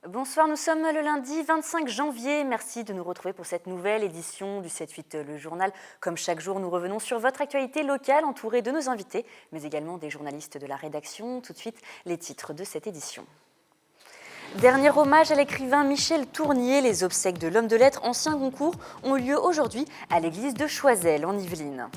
Bonsoir, nous sommes le lundi 25 janvier. Merci de nous retrouver pour cette nouvelle édition du 7-8 Le Journal. Comme chaque jour, nous revenons sur votre actualité locale entourée de nos invités, mais également des journalistes de la rédaction. Tout de suite, les titres de cette édition. Dernier hommage à l'écrivain Michel Tournier. Les obsèques de l'homme de lettres ancien Goncourt ont eu lieu aujourd'hui à l'église de Choiseul en Yvelines.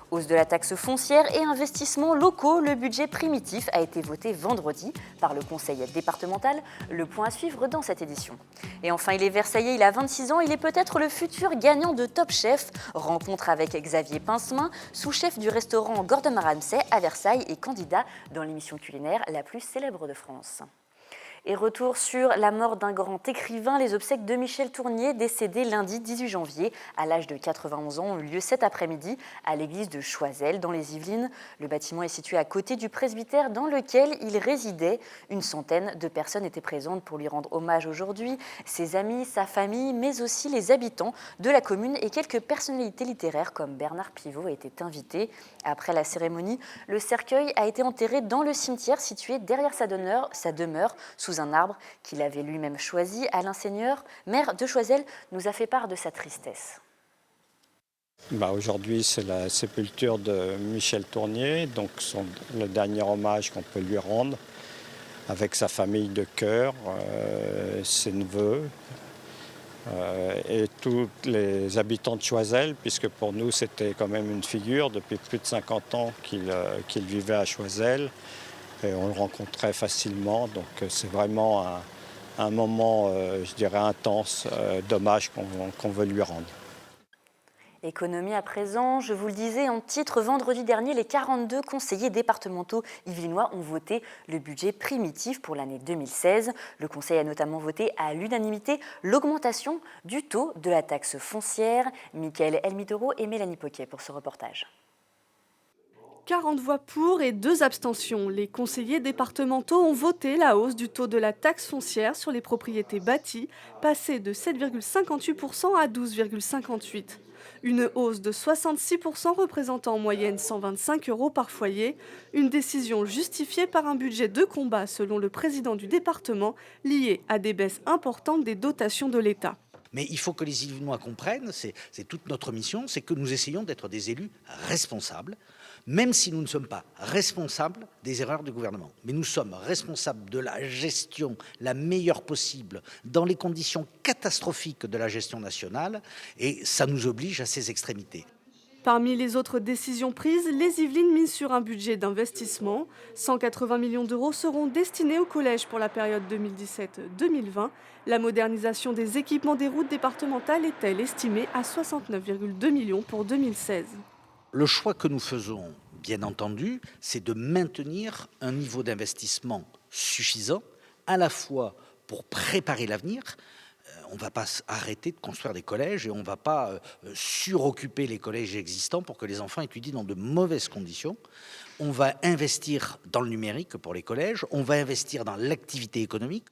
Hausse de la taxe foncière et investissements locaux, le budget primitif a été voté vendredi par le conseil départemental. Le point à suivre dans cette édition. Et enfin, il est versaillais, il a 26 ans, il est peut-être le futur gagnant de Top Chef. Rencontre avec Xavier Pincemin, sous-chef du restaurant Gordon Ramsay à Versailles et candidat dans l'émission culinaire la plus célèbre de France. Et retour sur la mort d'un grand écrivain, les obsèques de Michel Tournier, décédé lundi 18 janvier à l'âge de 91 ans, ont eu lieu cet après-midi à l'église de Choiseul dans les Yvelines. Le bâtiment est situé à côté du presbytère dans lequel il résidait. Une centaine de personnes étaient présentes pour lui rendre hommage aujourd'hui. Ses amis, sa famille, mais aussi les habitants de la commune et quelques personnalités littéraires comme Bernard Pivot étaient invités. Après la cérémonie, le cercueil a été enterré dans le cimetière situé derrière sa demeure sous un arbre qu'il avait lui-même choisi. Alain Seigneur, maire de Choiseul, nous a fait part de sa tristesse. Aujourd'hui, c'est la sépulture de Michel Tournier, donc le dernier hommage qu'on peut lui rendre avec sa famille de cœur, ses neveux et tous les habitants de Choiseul, puisque pour nous c'était quand même une figure depuis plus de 50 ans qu'il vivait à Choiseul. Et on le rencontrait facilement, donc c'est vraiment un moment, je dirais, intense d'hommage qu'on veut lui rendre. Économie à présent, je vous le disais en titre, vendredi dernier, les 42 conseillers départementaux yvelinois ont voté le budget primitif pour l'année 2016. Le conseil a notamment voté à l'unanimité l'augmentation du taux de la taxe foncière. Michael Elmitoro et Mélanie Poquet pour ce reportage. 40 voix pour et 2 abstentions. Les conseillers départementaux ont voté la hausse du taux de la taxe foncière sur les propriétés bâties, passée de 7,58% à 12,58%. Une hausse de 66% représentant en moyenne 125 € par foyer. Une décision justifiée par un budget de combat, selon le président du département, lié à des baisses importantes des dotations de l'État. Mais il faut que les Yvelinois comprennent, c'est toute notre mission, c'est que nous essayons d'être des élus responsables, même si nous ne sommes pas responsables des erreurs du gouvernement. Mais nous sommes responsables de la gestion la meilleure possible dans les conditions catastrophiques de la gestion nationale, et ça nous oblige à ces extrémités. Parmi les autres décisions prises, les Yvelines misent sur un budget d'investissement. 180 millions d'euros seront destinés au collège pour la période 2017-2020. La modernisation des équipements des routes départementales est-elle estimée à 69,2 millions pour 2016. Le choix que nous faisons, bien entendu, c'est de maintenir un niveau d'investissement suffisant, à la fois pour préparer l'avenir. On ne va pas arrêter de construire des collèges et on ne va pas suroccuper les collèges existants pour que les enfants étudient dans de mauvaises conditions. On va investir dans le numérique pour les collèges, on va investir dans l'activité économique.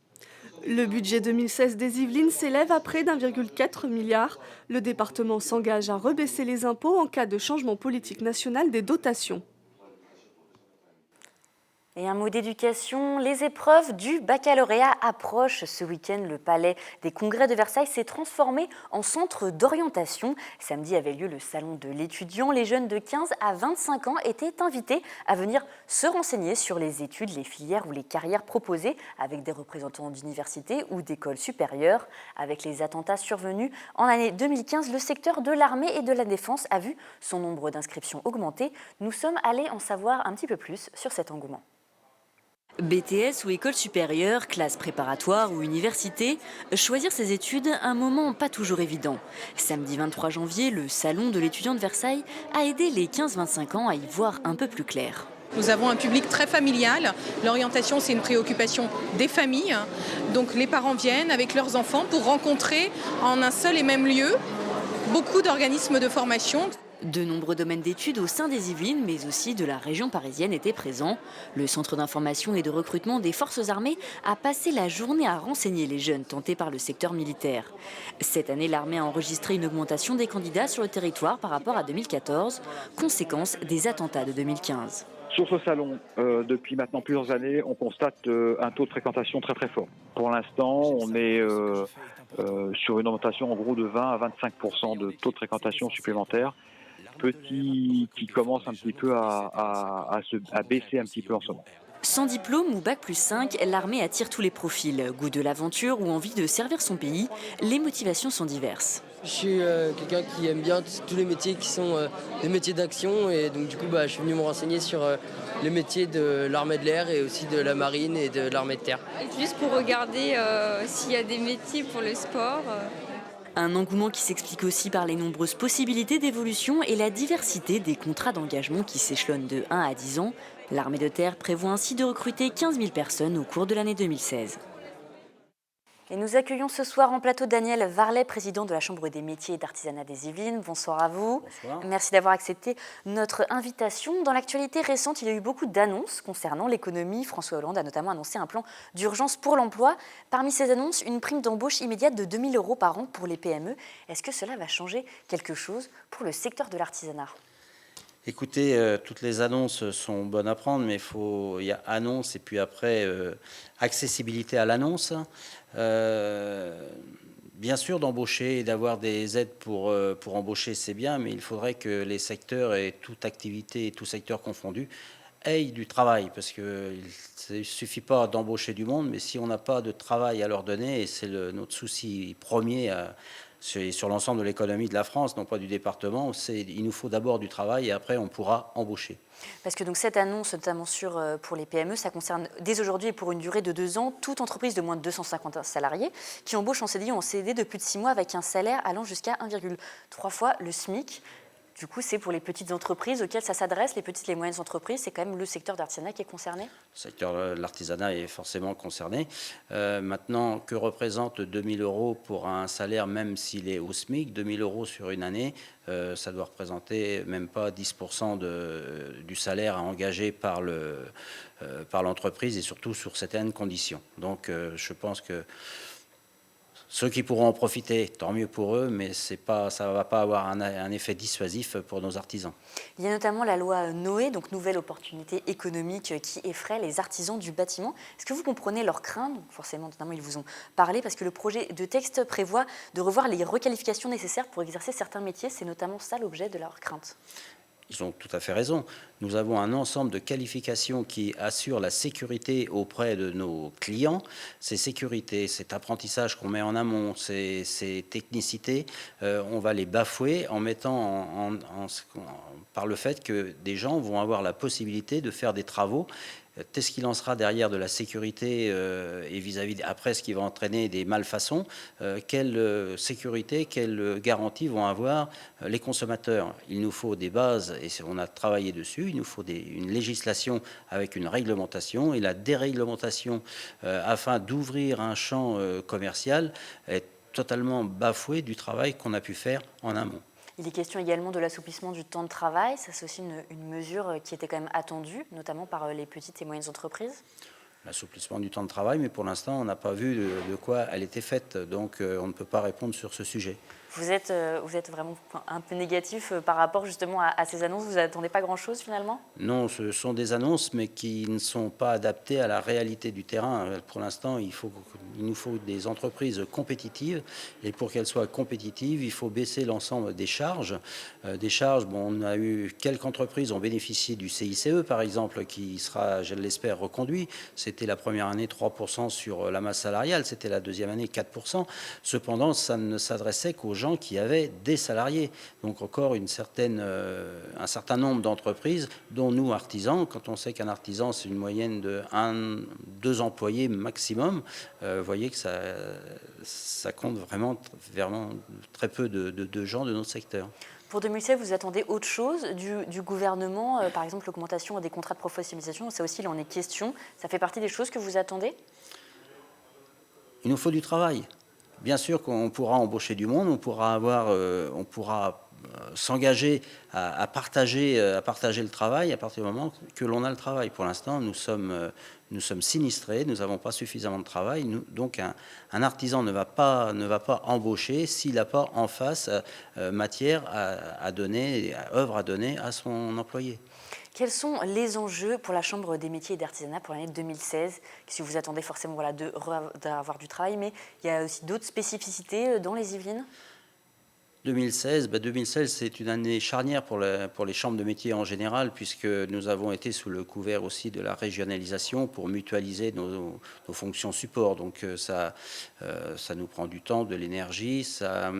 Le budget 2016 des Yvelines s'élève à près d'1,4 milliard. Le département s'engage à rebaisser les impôts en cas de changement politique national des dotations. Et un mot d'éducation, les épreuves du baccalauréat approchent. Ce week-end, le palais des congrès de Versailles s'est transformé en centre d'orientation. Samedi avait lieu le salon de l'étudiant. Les jeunes de 15 à 25 ans étaient invités à venir se renseigner sur les études, les filières ou les carrières proposées avec des représentants d'universités ou d'écoles supérieures. Avec les attentats survenus en l'année 2015, le secteur de l'armée et de la défense a vu son nombre d'inscriptions augmenter. Nous sommes allés en savoir un petit peu plus sur cet engouement. BTS ou école supérieure, classe préparatoire ou université, choisir ses études, un moment pas toujours évident. Samedi 23 janvier, le salon de l'étudiant de Versailles a aidé les 15-25 ans à y voir un peu plus clair. Nous avons un public très familial. L'orientation, c'est une préoccupation des familles. Donc les parents viennent avec leurs enfants pour rencontrer en un seul et même lieu beaucoup d'organismes de formation. De nombreux domaines d'études au sein des Yvelines, mais aussi de la région parisienne étaient présents. Le Centre d'information et de recrutement des forces armées a passé la journée à renseigner les jeunes tentés par le secteur militaire. Cette année, l'armée a enregistré une augmentation des candidats sur le territoire par rapport à 2014, conséquence des attentats de 2015. Sur ce salon, depuis maintenant plusieurs années, on constate un taux de fréquentation très très fort. Pour l'instant, on est sur une augmentation en gros de 20 à 25% de taux de fréquentation supplémentaire, qui commence un petit peu à baisser un petit peu en ce moment. Sans diplôme ou bac+5, l'armée attire tous les profils. Goût de l'aventure ou envie de servir son pays, les motivations sont diverses. Je suis quelqu'un qui aime bien tous les métiers qui sont des métiers d'action et donc du coup je suis venu me renseigner sur les métiers de l'armée de l'air et aussi de la marine et de l'armée de terre. Juste pour regarder s'il y a des métiers pour le sport. Un engouement qui s'explique aussi par les nombreuses possibilités d'évolution et la diversité des contrats d'engagement qui s'échelonnent de 1 à 10 ans. L'armée de terre prévoit ainsi de recruter 15 000 personnes au cours de l'année 2016. Et nous accueillons ce soir en plateau Daniel Varlet, président de la Chambre des métiers et d'artisanat des Yvelines. Bonsoir à vous. Bonsoir. Merci d'avoir accepté notre invitation. Dans l'actualité récente, il y a eu beaucoup d'annonces concernant l'économie. François Hollande a notamment annoncé un plan d'urgence pour l'emploi. Parmi ces annonces, une prime d'embauche immédiate de 2 000 € par an pour les PME. Est-ce que cela va changer quelque chose pour le secteur de l'artisanat ? Écoutez, toutes les annonces sont bonnes à prendre, mais il y a annonce et puis après accessibilité à l'annonce. Bien sûr, d'embaucher et d'avoir des aides pour embaucher, c'est bien, mais il faudrait que les secteurs et toute activité et tout secteur confondu aient du travail, parce qu'il ne suffit pas d'embaucher du monde, mais si on n'a pas de travail à leur donner, et c'est notre souci premier sur l'ensemble de l'économie de la France, non pas du département, il nous faut d'abord du travail et après on pourra embaucher. Parce que donc cette annonce, notamment pour les PME, ça concerne dès aujourd'hui et pour une durée de 2 ans, toute entreprise de moins de 250 salariés qui embauche en CDI ou en CDD de plus de 6 mois avec un salaire allant jusqu'à 1,3 fois le SMIC. Du coup, c'est pour les petites entreprises auxquelles ça s'adresse, les petites et les moyennes entreprises, c'est quand même le secteur d'artisanat qui est concerné ? Le secteur de l'artisanat est forcément concerné. Maintenant, que représente 2 000 € pour un salaire, même s'il est au SMIC, 2 000 € sur une année, ça doit représenter même pas 10% du salaire à engager par l'entreprise et surtout sur certaines conditions. Donc, je pense que ceux qui pourront en profiter, tant mieux pour eux, mais ça ne va pas avoir un effet dissuasif pour nos artisans. Il y a notamment la loi Noé, donc nouvelle opportunité économique qui effraie les artisans du bâtiment. Est-ce que vous comprenez leurs craintes ? Forcément, notamment, ils vous ont parlé parce que le projet de texte prévoit de revoir les requalifications nécessaires pour exercer certains métiers. C'est notamment ça l'objet de leurs craintes. Ils ont tout à fait raison. Nous avons un ensemble de qualifications qui assurent la sécurité auprès de nos clients. Ces sécurités, cet apprentissage qu'on met en amont, ces technicités, on va les bafouer en mettant par le fait que des gens vont avoir la possibilité de faire des travaux. Qu'est-ce qu'il en sera derrière de la sécurité et vis-à-vis après ce qui va entraîner des malfaçons, quelle sécurité, quelle garantie vont avoir les consommateurs? Il nous faut des bases et on a travaillé dessus, il nous faut une législation avec une réglementation et la déréglementation afin d'ouvrir un champ commercial est totalement bafouée du travail qu'on a pu faire en amont. Il est question également de l'assouplissement du temps de travail. Ça, c'est aussi une mesure qui était quand même attendue, notamment par les petites et moyennes entreprises. L'assouplissement du temps de travail, mais pour l'instant, on n'a pas vu de quoi elle était faite. Donc, on ne peut pas répondre sur ce sujet. Vous êtes vraiment un peu négatif par rapport justement à ces annonces. Vous n'attendez pas grand-chose finalement ? Non, ce sont des annonces, mais qui ne sont pas adaptées à la réalité du terrain. Pour l'instant, il nous faut des entreprises compétitives. Et pour qu'elles soient compétitives, il faut baisser l'ensemble des charges. On a eu quelques entreprises ont bénéficié du CICE, par exemple, qui sera, je l'espère, reconduit. C'était la première année 3% sur la masse salariale. C'était la deuxième année 4%. Cependant, ça ne s'adressait qu'aux gens qui avaient des salariés. Donc encore un certain nombre d'entreprises, dont nous, artisans, quand on sait qu'un artisan, c'est une moyenne de 2 employés maximum, vous voyez que ça compte vraiment très peu de gens de notre secteur. Pour 2016, vous attendez autre chose du gouvernement, par exemple l'augmentation des contrats de professionnalisation, ça aussi il en est question. Ça fait partie des choses que vous attendez ? Il nous faut du travail. Bien sûr qu'on pourra embaucher du monde, on pourra s'engager à partager le travail à partir du moment que l'on a le travail. Pour l'instant, nous sommes sinistrés, nous n'avons pas suffisamment de travail. Donc un artisan ne va pas embaucher s'il n'a pas en face matière à donner, œuvre à donner à son employé. Quels sont les enjeux pour la Chambre des métiers et d'artisanat pour l'année 2016? Si vous attendez forcément d'avoir du travail, mais il y a aussi d'autres spécificités dans les Yvelines? 2016, c'est une année charnière pour les chambres de métiers en général, puisque nous avons été sous le couvert aussi de la régionalisation pour mutualiser nos fonctions support. Donc ça nous prend du temps, de l'énergie, ça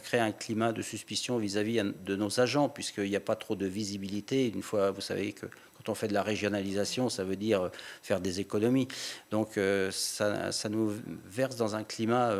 crée un climat de suspicion vis-à-vis de nos agents, puisqu'il n'y a pas trop de visibilité. Une fois, vous savez que quand on fait de la régionalisation, ça veut dire faire des économies. Donc ça nous verse dans un climat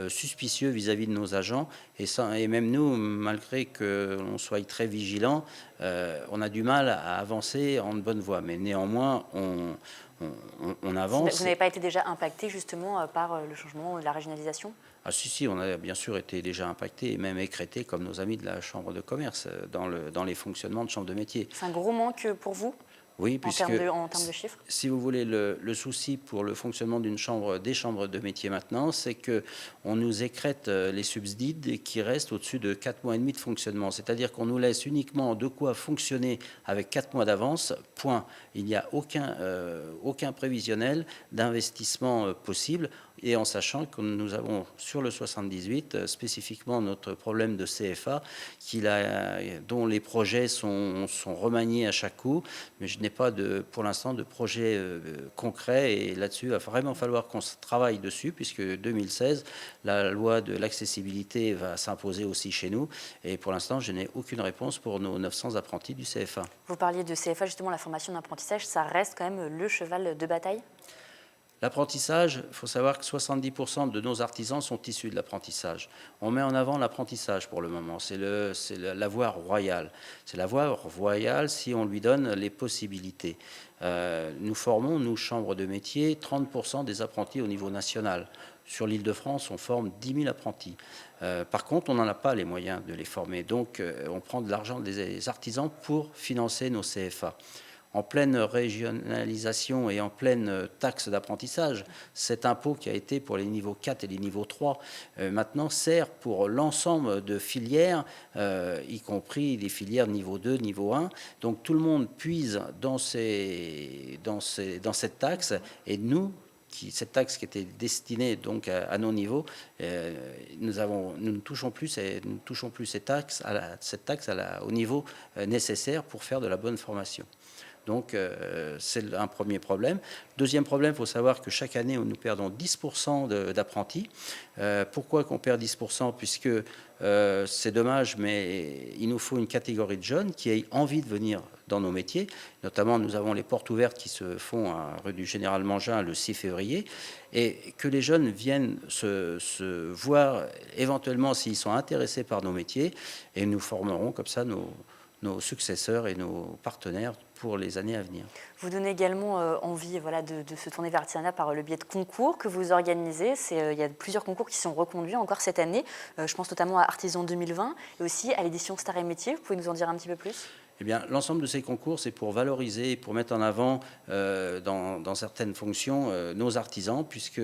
suspicieux vis-à-vis de nos agents. Et même nous, malgré que l'on soit très vigilant, on a du mal à avancer en bonne voie. Mais néanmoins, on avance. Vous n'avez pas été déjà impacté justement par le changement de la régionalisation? Ah si, on a bien sûr été déjà impacté et même écrété comme nos amis de la Chambre de commerce dans les fonctionnements de Chambre de métier. C'est un gros manque pour vous? Oui, puisque en termes de chiffres. Si vous voulez, le souci pour le fonctionnement des chambres de métier maintenant, c'est qu'on nous écrète les subsides qui restent au-dessus de 4 mois et demi de fonctionnement. C'est-à-dire qu'on nous laisse uniquement de quoi fonctionner avec 4 mois d'avance, point. Il n'y a aucun prévisionnel d'investissement possible. Et en sachant que nous avons sur le 78 spécifiquement notre problème de CFA dont les projets sont remaniés à chaque coup, mais je n'ai pas pour l'instant de projet concret et là-dessus il va vraiment falloir qu'on travaille dessus puisque 2016 la loi de l'accessibilité va s'imposer aussi chez nous et pour l'instant je n'ai aucune réponse pour nos 900 apprentis du CFA. Vous parliez de CFA, justement la formation d'apprentissage, ça reste quand même le cheval de bataille? L'apprentissage, il faut savoir que 70% de nos artisans sont issus de l'apprentissage. On met en avant l'apprentissage pour le moment, c'est la voie royale. C'est la voie royale si on lui donne les possibilités. Nous formons, nous, Chambre de métier, 30% des apprentis au niveau national. Sur l'Île-de-France, on forme 10 000 apprentis. Par contre, on n'en a pas les moyens de les former. Donc, on prend de l'argent des artisans pour financer nos CFA. En pleine régionalisation et en pleine taxe d'apprentissage, cet impôt qui a été pour les niveaux 4 et les niveaux 3, maintenant sert pour l'ensemble de filières, y compris les filières niveau 2, niveau 1. Donc tout le monde puise dans cette taxe et nous, cette taxe qui était destinée donc à nos niveaux, nous ne touchons plus cette taxe au niveau nécessaire pour faire de la bonne formation. Donc, c'est un premier problème. Deuxième problème, il faut savoir que chaque année, nous perdons 10% d'apprentis. Pourquoi qu'on perd 10%? Puisque c'est dommage, mais il nous faut une catégorie de jeunes qui aient envie de venir dans nos métiers. Notamment, nous avons les portes ouvertes qui se font à rue du Général Mangin le 6 février. Et que les jeunes viennent se voir éventuellement s'ils sont intéressés par nos métiers. Et nous formerons comme ça nos successeurs et nos partenaires pour les années à venir. Vous donnez également envie de se tourner vers l'artisanat par le biais de concours que vous organisez. Il y a plusieurs concours qui sont reconduits encore cette année. Je pense notamment à Artisan 2020 et aussi à l'édition Star et Métiers. Vous pouvez nous en dire un petit peu plus ? Eh bien, l'ensemble de ces concours, c'est pour valoriser, pour mettre en avant dans certaines fonctions nos artisans, puisque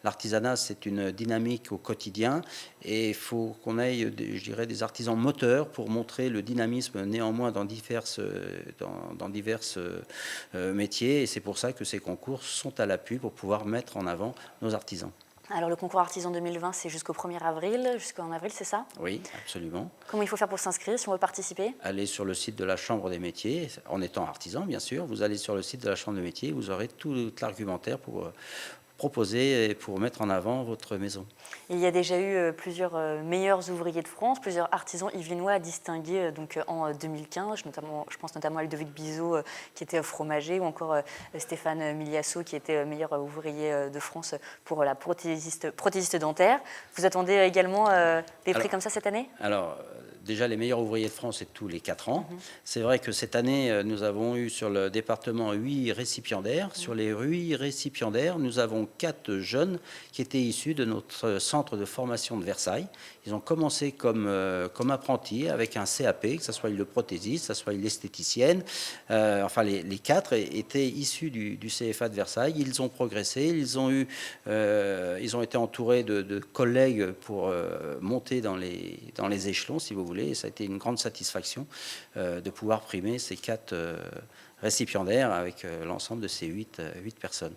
l'artisanat, c'est une dynamique au quotidien et il faut qu'on ait, je dirais, des artisans moteurs pour montrer le dynamisme néanmoins dans divers métiers. Et c'est pour ça que ces concours sont à l'appui pour pouvoir mettre en avant nos artisans. Alors le concours Artisan 2020, c'est jusqu'au 1er avril, jusqu'en avril, c'est ça? Oui, absolument. Comment il faut faire pour s'inscrire si on veut participer? Allez sur le site de la Chambre des métiers, en étant artisan bien sûr, vous allez sur le site de la Chambre des métiers, vous aurez tout l'argumentaire pour proposer et pour mettre en avant votre maison. Il y a déjà eu plusieurs meilleurs ouvriers de France, plusieurs artisans yvelinois distingués en 2015. Je pense notamment à Ludovic Bizot qui était fromager ou encore Stéphane Miliasso qui était meilleur ouvrier de France pour la prothésiste dentaire. Vous attendez également des prix comme ça cette année? Alors, déjà les meilleurs ouvriers de France, c'est tous les 4 ans. C'est vrai que cette année, nous avons eu sur le département 8 récipiendaires. Sur les 8 récipiendaires, nous avons 4 jeunes qui étaient issus de notre centre de formation de Versailles. Ils ont commencé comme apprentis avec un CAP, que ce soit le prothésiste, que ce soit l'esthéticienne. Enfin, les 4 étaient issus du CFA de Versailles. Ils ont progressé, ils ont été entourés de collègues pour monter dans les échelons, si vous voulez. Et ça a été une grande satisfaction de pouvoir primer ces 4 récipiendaires avec l'ensemble de ces 8 personnes.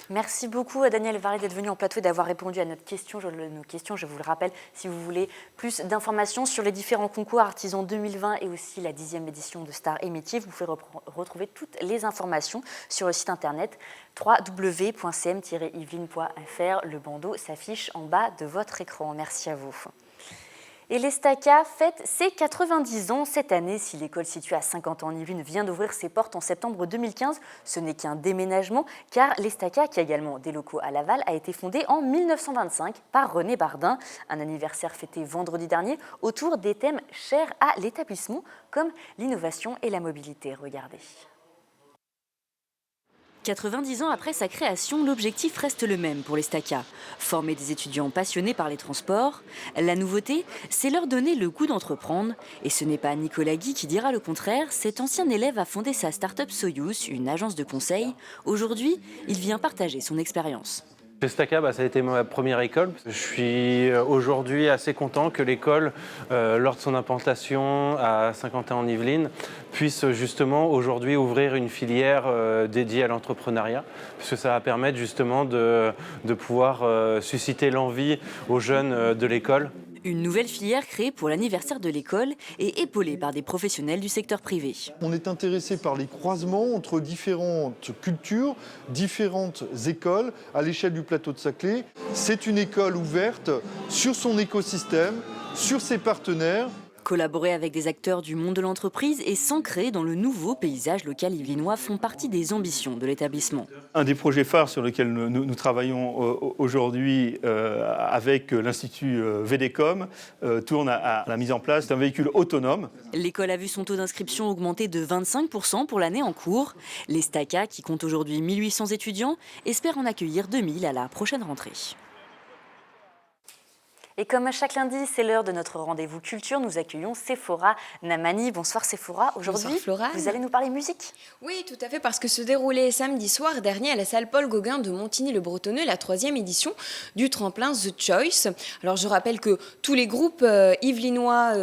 Merci beaucoup à Daniel Varlet d'être venu en plateau et d'avoir répondu à nos questions. Je vous le rappelle, si vous voulez plus d'informations sur les différents concours Artisans 2020 et aussi la 10e édition de Stars et Métiers, vous pouvez retrouver toutes les informations sur le site internet www.cm-yveline.fr. Le bandeau s'affiche en bas de votre écran. Merci à vous. Et l'Estaca fête ses 90 ans cette année. Si l'école située à 50 ans en Yvelines vient d'ouvrir ses portes en septembre 2015, ce n'est qu'un déménagement, car l'Estaca, qui a également des locaux à Laval, a été fondée en 1925 par René Bardin. Un anniversaire fêté vendredi dernier autour des thèmes chers à l'établissement, comme l'innovation et la mobilité. Regardez. 90 ans après sa création, l'objectif reste le même pour l'Estaca. Former des étudiants passionnés par les transports. La nouveauté, c'est leur donner le goût d'entreprendre. Et ce n'est pas Nicolas Guy qui dira le contraire. Cet ancien élève a fondé sa start-up Soyuz, une agence de conseil. Aujourd'hui, il vient partager son expérience. L'Estaca, ça a été ma première école. Je suis aujourd'hui assez content que l'école, lors de son implantation à Saint-Quentin-en-Yvelines, puisse justement aujourd'hui ouvrir une filière dédiée à l'entrepreneuriat, puisque ça va permettre justement de pouvoir susciter l'envie aux jeunes de l'école. Une nouvelle filière créée pour l'anniversaire de l'école et épaulée par des professionnels du secteur privé. On est intéressé par les croisements entre différentes cultures, différentes écoles à l'échelle du plateau de Saclay. C'est une école ouverte sur son écosystème, sur ses partenaires. Collaborer avec des acteurs du monde de l'entreprise et s'ancrer dans le nouveau paysage local yvelinois font partie des ambitions de l'établissement. Un des projets phares sur lesquels nous travaillons aujourd'hui avec l'Institut VDECOM tourne à la mise en place d'un véhicule autonome. L'école a vu son taux d'inscription augmenter de 25% pour l'année en cours. L'Estaca, qui compte aujourd'hui 1800 étudiants, espère en accueillir 2000 à la prochaine rentrée. Et comme à chaque lundi, c'est l'heure de notre rendez-vous culture. Nous accueillons Sephora Namani. Bonsoir Sephora. Aujourd'hui, vous allez nous parler musique. Oui, tout à fait, parce que se déroulait samedi soir dernier à la salle Paul Gauguin de Montigny-le-Bretonneux la 3e édition du tremplin The Choice. Alors je rappelle que tous les groupes yvelinois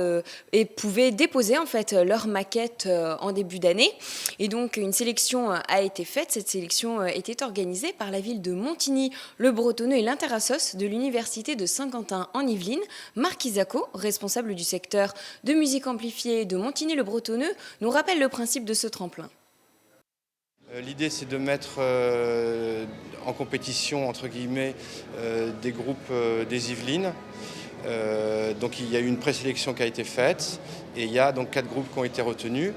pouvaient déposer en fait leur maquette en début d'année. Et donc une sélection a été faite. Cette sélection était organisée par la ville de Montigny-le-Bretonneux et l'Interassos de l'Université de Saint-Quentin en Yvelines. Marc Isaco, responsable du secteur de musique amplifiée de Montigny-le-Bretonneux, nous rappelle le principe de ce tremplin. L'idée, c'est de mettre en compétition, entre guillemets, des groupes des Yvelines. Donc il y a eu une présélection qui a été faite et il y a donc 4 groupes qui ont été retenus.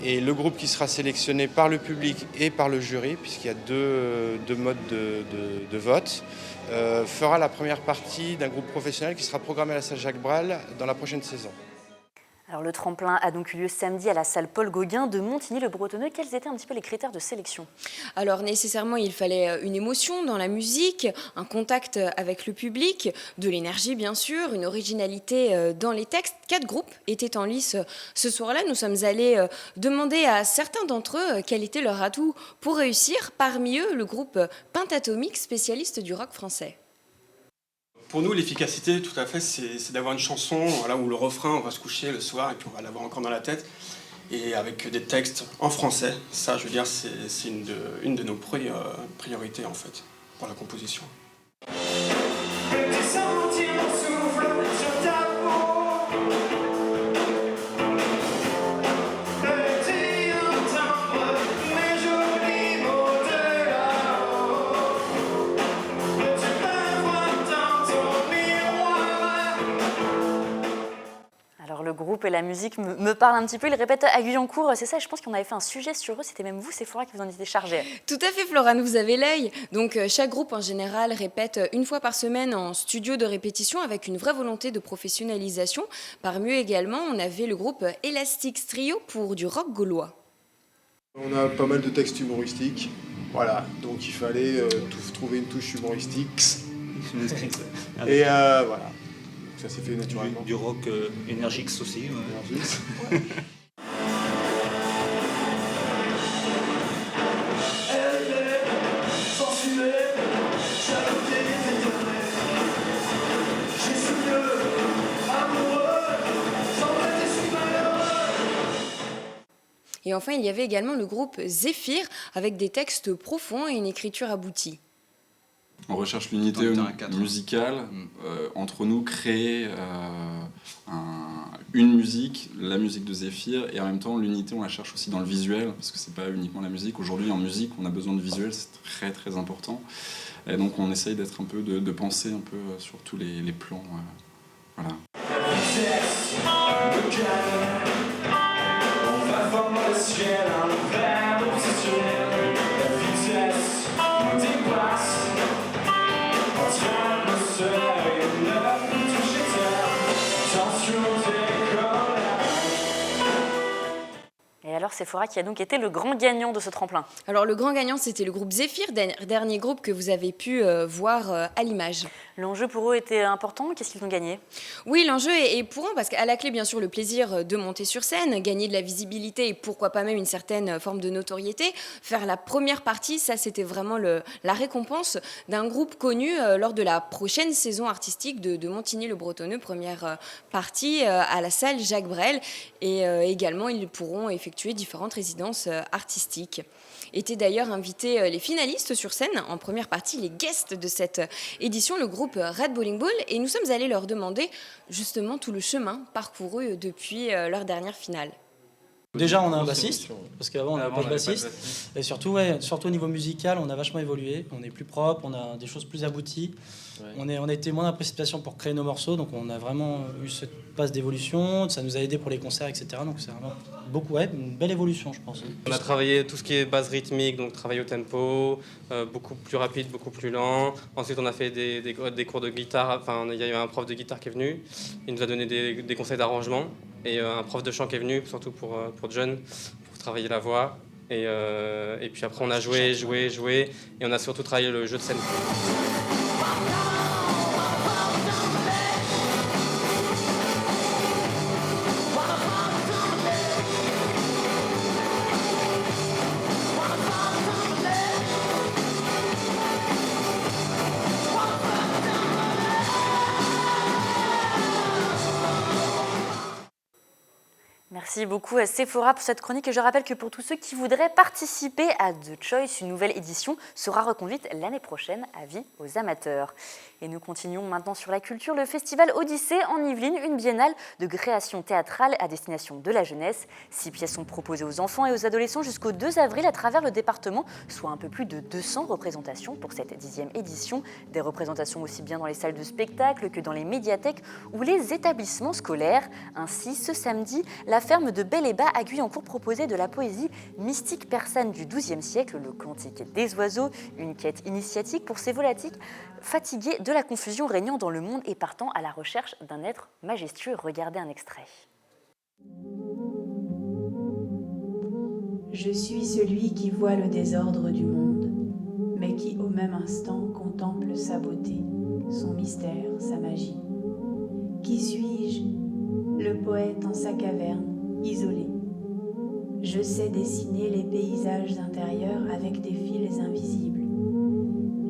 Et le groupe qui sera sélectionné par le public et par le jury, puisqu'il y a deux modes de vote, fera la première partie d'un groupe professionnel qui sera programmé à la salle Jacques Brel dans la prochaine saison. Alors le tremplin a donc eu lieu samedi à la salle Paul Gauguin de Montigny-le-Bretonneux. Quels étaient un petit peu les critères de sélection ? Alors nécessairement, il fallait une émotion dans la musique, un contact avec le public, de l'énergie bien sûr, une originalité dans les textes. 4 groupes étaient en lice ce soir-là. Nous sommes allés demander à certains d'entre eux quel était leur atout pour réussir. Parmi eux, le groupe Pentatomique, spécialiste du rock français. Pour nous, l'efficacité, tout à fait, c'est d'avoir une chanson où le refrain, on va se coucher le soir et puis on va l'avoir encore dans la tête. Et avec des textes en français, ça, je veux dire, c'est une de nos priorités, en fait, pour la composition. le groupe et la musique me parlent un petit peu. Ils répètent à Guyancourt, c'est ça, je pense qu'on avait fait un sujet sur eux, c'était même vous, Sephora, qui vous en étiez chargée. Tout à fait, Florane, vous avez l'œil. Donc, chaque groupe, en général, répète une fois par semaine en studio de répétition avec une vraie volonté de professionnalisation. Parmi eux également, on avait le groupe Elastics Trio pour du rock gaulois. On a pas mal de textes humoristiques, voilà, donc il fallait trouver une touche humoristique. Et voilà, donc ça s'est fait naturellement. Du rock Energix aussi. Energix. Et enfin, il y avait également le groupe Zéphyr avec des textes profonds et une écriture aboutie. On recherche l'unité musicale, entre nous, créer une musique, la musique de Zéphyr, et en même temps l'unité on la cherche aussi dans le visuel, parce que c'est pas uniquement la musique. Aujourd'hui en musique on a besoin de visuel, c'est très très important. Et donc on essaye d'être un peu, de penser un peu sur tous les plans. Voilà. Et alors Sephora qui a donc été le grand gagnant de ce tremplin. Alors le grand gagnant c'était le groupe Zéphyr, dernier groupe que vous avez pu voir à l'image. L'enjeu pour eux était important, qu'est-ce qu'ils ont gagné? Oui, l'enjeu est pour eux parce qu'à la clé bien sûr le plaisir de monter sur scène, gagner de la visibilité et pourquoi pas même une certaine forme de notoriété. Faire la première partie, ça c'était vraiment la récompense d'un groupe connu lors de la prochaine saison artistique de Montigny-le-Bretonneux, première partie à la salle Jacques Brel. Et également ils pourront effectuer différentes résidences artistiques. Étaient d'ailleurs invités les finalistes sur scène, en première partie les guests de cette édition, le groupe Red Bowling Ball, et nous sommes allés leur demander justement tout le chemin parcouru depuis leur dernière finale. Déjà on a un bassiste, parce qu'avant on n'avait pas de bassiste, et surtout au niveau musical on a vachement évolué, on est plus propre, on a des choses plus abouties, on a été moins dans la précipitation pour créer nos morceaux, donc on a vraiment eu cette passe d'évolution, ça nous a aidé pour les concerts, etc. Donc c'est vraiment beaucoup, une belle évolution je pense. On a travaillé tout ce qui est base rythmique, donc travailler au tempo, beaucoup plus rapide, beaucoup plus lent. Ensuite on a fait des cours de guitare, enfin il y a eu un prof de guitare qui est venu, il nous a donné des conseils d'arrangement. Et un prof de chant qui est venu, surtout pour John, pour travailler la voix. Et puis après, on a joué, et on a surtout travaillé le jeu de scène. Merci beaucoup à Sephora pour cette chronique et je rappelle que pour tous ceux qui voudraient participer à The Choice, une nouvelle édition sera reconduite l'année prochaine, avis aux amateurs. Et nous continuons maintenant sur la culture, le festival Odyssée en Yvelines, une biennale de création théâtrale à destination de la jeunesse. 6 pièces sont proposées aux enfants et aux adolescents jusqu'au 2 avril à travers le département, soit un peu plus de 200 représentations pour cette 10e édition. Des représentations aussi bien dans les salles de spectacle que dans les médiathèques ou les établissements scolaires. Ainsi, ce samedi, la ferme de Bel-et-Bas à Guyancourt proposait de la poésie mystique persane du XIIe siècle, le cantique des oiseaux, une quête initiatique pour ces volatiques fatigués de la confusion régnant dans le monde et partant à la recherche d'un être majestueux. Regardez un extrait. Je suis celui qui voit le désordre du monde, mais qui au même instant contemple sa beauté, son mystère, sa magie. Qui suis-je? Le poète en sa caverne, isolé. Je sais dessiner les paysages intérieurs avec des fils invisibles.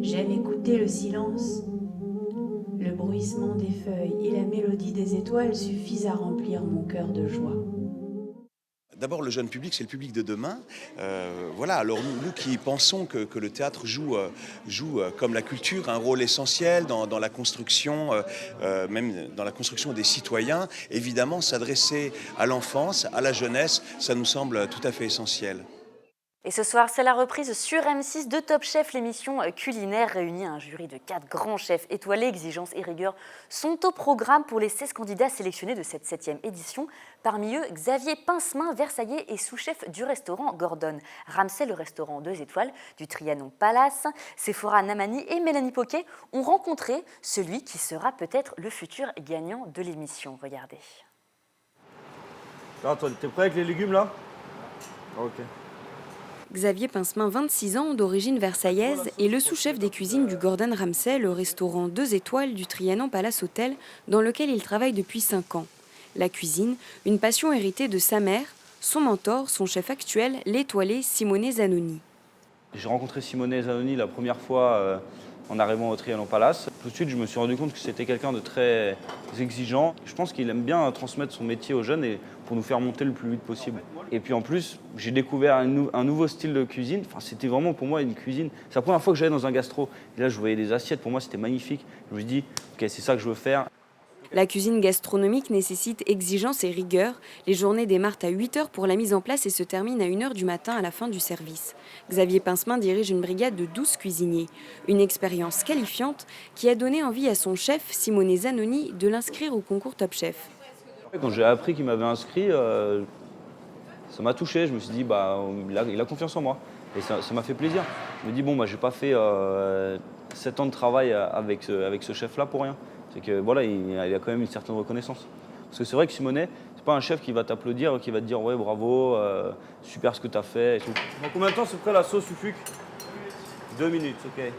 J'aime écouter le silence. Le bruissement des feuilles et la mélodie des étoiles suffisent à remplir mon cœur de joie. D'abord, le jeune public, c'est le public de demain. Voilà. Alors nous qui pensons que le théâtre joue comme la culture un rôle essentiel dans la construction, même dans la construction des citoyens, évidemment, s'adresser à l'enfance, à la jeunesse, ça nous semble tout à fait essentiel. Et ce soir, c'est la reprise sur M6 de Top Chef, l'émission culinaire réunit un jury de 4 grands chefs étoilés. Exigence et rigueur sont au programme pour les 16 candidats sélectionnés de cette 7e édition. Parmi eux, Xavier Pincemin, versaillais et sous-chef du restaurant Gordon Ramsay, le restaurant 2 étoiles du Trianon Palace. Sephora Namani et Mélanie Poquet ont rencontré celui qui sera peut-être le futur gagnant de l'émission. Regardez. Attends, t'es prêt avec les légumes là? Ok. Xavier Pincemin, 26 ans, d'origine versaillaise, est le sous-chef des cuisines du Gordon Ramsay, le restaurant 2 étoiles du Trianon Palace Hotel, dans lequel il travaille depuis 5 ans. La cuisine, une passion héritée de sa mère, son mentor, son chef actuel, l'étoilé Simone Zanoni. J'ai rencontré Simone Zanoni la première fois en arrivant au Trianon Palace. Tout de suite, je me suis rendu compte que c'était quelqu'un de très exigeant. Je pense qu'il aime bien transmettre son métier aux jeunes et pour nous faire monter le plus vite possible. Et puis en plus, j'ai découvert un nouveau style de cuisine. Enfin, c'était vraiment pour moi une cuisine. C'est la première fois que j'allais dans un gastro. Et là, je voyais des assiettes. Pour moi, c'était magnifique. Je me suis dit, ok, c'est ça que je veux faire. La cuisine gastronomique nécessite exigence et rigueur. Les journées démarrent à 8h pour la mise en place et se terminent à 1h du matin à la fin du service. Xavier Pincemin dirige une brigade de 12 cuisiniers. Une expérience qualifiante qui a donné envie à son chef, Simone Zanoni, de l'inscrire au concours Top Chef. Quand j'ai appris qu'il m'avait inscrit, ça m'a touché. Je me suis dit, il a confiance en moi. Et ça m'a fait plaisir. Je me dis, bon, j'ai pas fait 7 ans de travail avec ce chef-là pour rien. C'est que voilà, il a quand même une certaine reconnaissance. Parce que c'est vrai que Simone, c'est pas un chef qui va t'applaudir, qui va te dire ouais bravo, super ce que tu as fait et tout. En combien de temps c'est prêt la sauce Ufuk? 2 minutes, ok.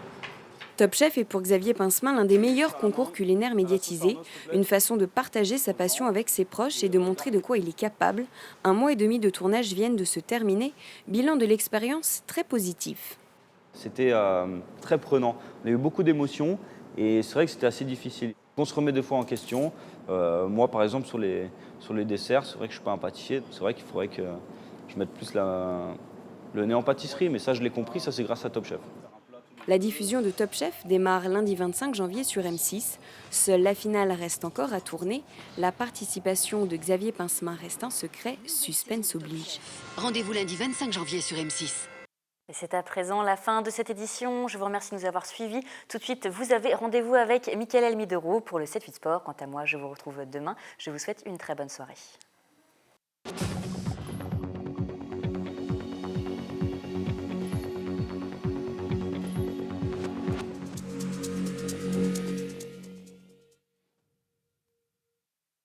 Top Chef est pour Xavier Pincemin l'un des meilleurs concours culinaires médiatisés, une façon de partager sa passion avec ses proches et de montrer de quoi il est capable. 1 mois et demi de tournage viennent de se terminer, bilan de l'expérience très positif. C'était très prenant, on a eu beaucoup d'émotions et c'est vrai que c'était assez difficile. On se remet des fois en question. Moi, par exemple, sur les desserts, c'est vrai que je ne suis pas un pâtissier. C'est vrai qu'il faudrait que je mette plus le nez en pâtisserie. Mais ça, je l'ai compris, ça c'est grâce à Top Chef. La diffusion de Top Chef démarre lundi 25 janvier sur M6. Seule la finale reste encore à tourner. La participation de Xavier Pincemin reste un secret. Suspense oblige. Rendez-vous lundi 25 janvier sur M6. Et c'est à présent la fin de cette édition. Je vous remercie de nous avoir suivis. Tout de suite, vous avez rendez-vous avec Mickaël Almidero pour le 7-8 Sport. Quant à moi, je vous retrouve demain. Je vous souhaite une très bonne soirée.